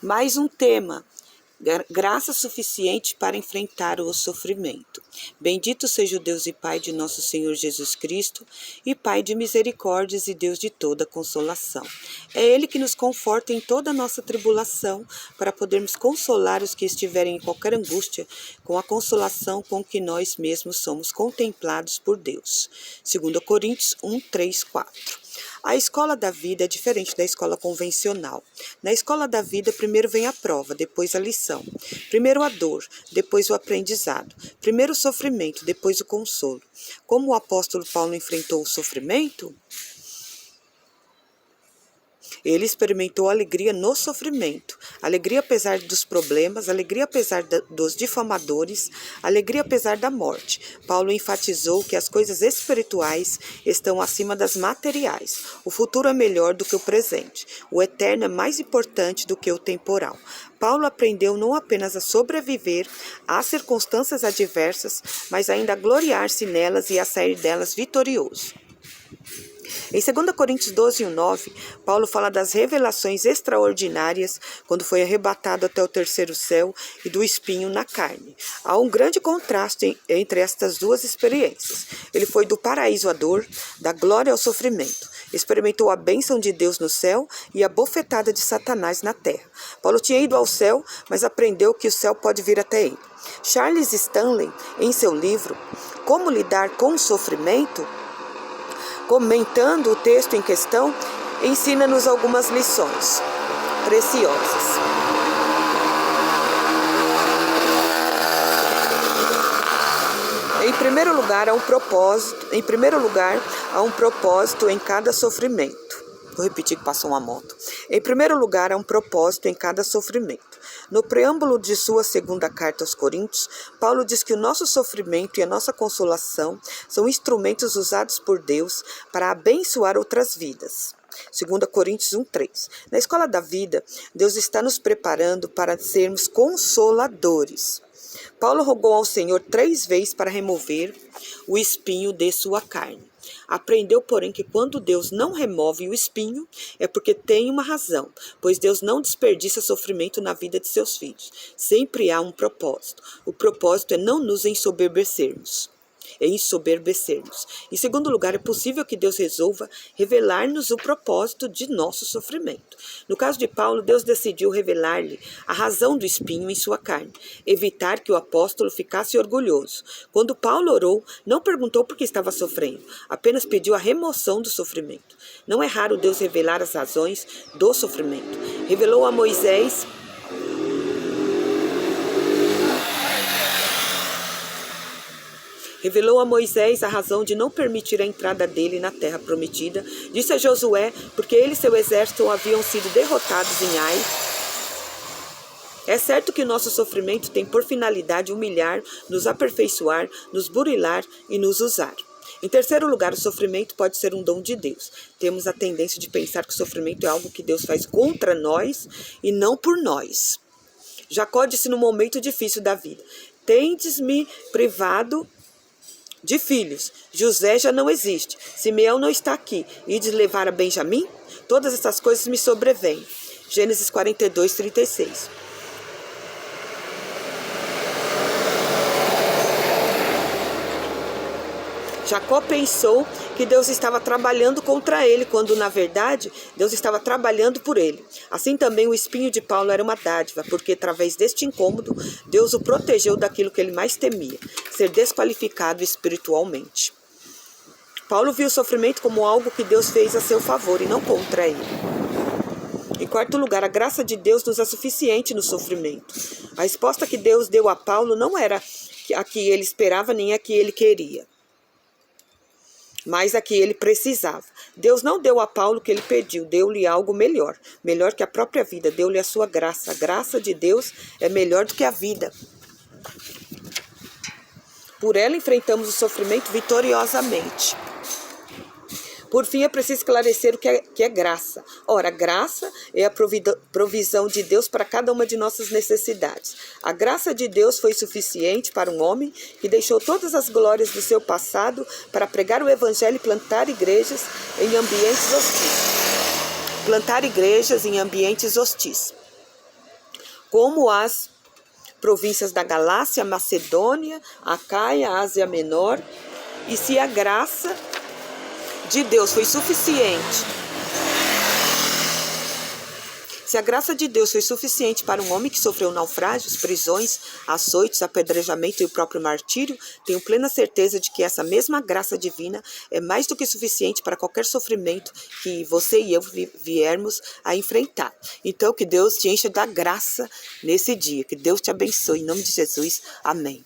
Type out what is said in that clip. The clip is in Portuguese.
Mais um tema: graça suficiente para enfrentar o sofrimento. Bendito seja o Deus e Pai de nosso Senhor Jesus Cristo, e Pai de misericórdias e Deus de toda consolação. É Ele que nos conforta em toda a nossa tribulação, para podermos consolar os que estiverem em qualquer angústia, com a consolação com que nós mesmos somos contemplados por Deus. 2 Coríntios 1, 3, 4. A escola da vida é diferente da escola convencional. Na escola da vida, primeiro vem a prova, depois a lição. Primeiro a dor, depois o aprendizado. Primeiro o sofrimento, depois o consolo. Como o apóstolo Paulo enfrentou o sofrimento? Ele experimentou alegria no sofrimento, alegria apesar dos problemas, alegria apesar dos difamadores, alegria apesar da morte. Paulo enfatizou que as coisas espirituais estão acima das materiais. O futuro é melhor do que o presente. O eterno é mais importante do que o temporal. Paulo aprendeu não apenas a sobreviver às circunstâncias adversas, mas ainda a gloriar-se nelas e a sair delas vitorioso. Em 2 Coríntios 12, 9, Paulo fala das revelações extraordinárias quando foi arrebatado até o terceiro céu e do espinho na carne. Há um grande contraste entre estas duas experiências. Ele foi do paraíso à dor, da glória ao sofrimento. Experimentou a bênção de Deus no céu e a bofetada de Satanás na terra. Paulo tinha ido ao céu, mas aprendeu que o céu pode vir até ele. Charles Stanley, em seu livro Como Lidar com o Sofrimento, comentando o texto em questão, ensina-nos algumas lições preciosas. Em primeiro lugar, há um propósito em cada sofrimento. Vou repetir que passou uma moto. Em primeiro lugar, há um propósito em cada sofrimento. No preâmbulo de sua segunda carta aos Coríntios, Paulo diz que o nosso sofrimento e a nossa consolação são instrumentos usados por Deus para abençoar outras vidas. 2 Coríntios 1, 3. Na escola da vida, Deus está nos preparando para sermos consoladores. Paulo rogou ao Senhor 3 vezes para remover o espinho de sua carne. Aprendeu, porém, que quando Deus não remove o espinho, é porque tem uma razão, pois Deus não desperdiça sofrimento na vida de seus filhos. Sempre há um propósito. O propósito é não nos ensoberbecermos. Em segundo lugar, é possível que Deus resolva revelar-nos o propósito de nosso sofrimento. No caso de Paulo, Deus decidiu revelar-lhe a razão do espinho em sua carne, evitar que o apóstolo ficasse orgulhoso. Quando Paulo orou, não perguntou por que estava sofrendo, apenas pediu a remoção do sofrimento. Não é raro Deus revelar as razões do sofrimento. Revelou a Moisés a razão de não permitir a entrada dele na terra prometida. Disse a Josué, porque ele e seu exército haviam sido derrotados em Ai. É certo que o nosso sofrimento tem por finalidade humilhar, nos aperfeiçoar, nos burilar e nos usar. Em terceiro lugar, o sofrimento pode ser um dom de Deus. Temos a tendência de pensar que o sofrimento é algo que Deus faz contra nós e não por nós. Jacó disse no momento difícil da vida: tendes-me privado de filhos. José já não existe. Simeão não está aqui. Ides levar a Benjamim? Todas essas coisas me sobrevêm. Gênesis 42, 36. Jacó pensou que Deus estava trabalhando contra ele, quando, na verdade, Deus estava trabalhando por ele. Assim também o espinho de Paulo era uma dádiva, porque, através deste incômodo, Deus o protegeu daquilo que ele mais temia, ser desqualificado espiritualmente. Paulo viu o sofrimento como algo que Deus fez a seu favor e não contra ele. Em quarto lugar, a graça de Deus nos é suficiente no sofrimento. A resposta que Deus deu a Paulo não era a que ele esperava nem a que ele queria, mas a que ele precisava. Deus não deu a Paulo o que ele pediu, deu-lhe algo melhor, melhor que a própria vida, deu-lhe a sua graça. A graça de Deus é melhor do que a vida. Por ela enfrentamos o sofrimento vitoriosamente. Por fim, é preciso esclarecer o que é graça. Ora, graça é a provisão de Deus para cada uma de nossas necessidades. A graça de Deus foi suficiente para um homem que deixou todas as glórias do seu passado para pregar o evangelho e plantar igrejas em ambientes hostis. como as províncias da Galácia, Macedônia, Acaia, Ásia Menor. E se a graça de Deus foi suficiente, se a graça de Deus foi suficiente para um homem que sofreu naufrágios, prisões, açoites, apedrejamento e o próprio martírio, tenho plena certeza de que essa mesma graça divina é mais do que suficiente para qualquer sofrimento que você e eu viermos a enfrentar. Então, que Deus te encha da graça nesse dia. Que Deus te abençoe. Em nome de Jesus. Amém.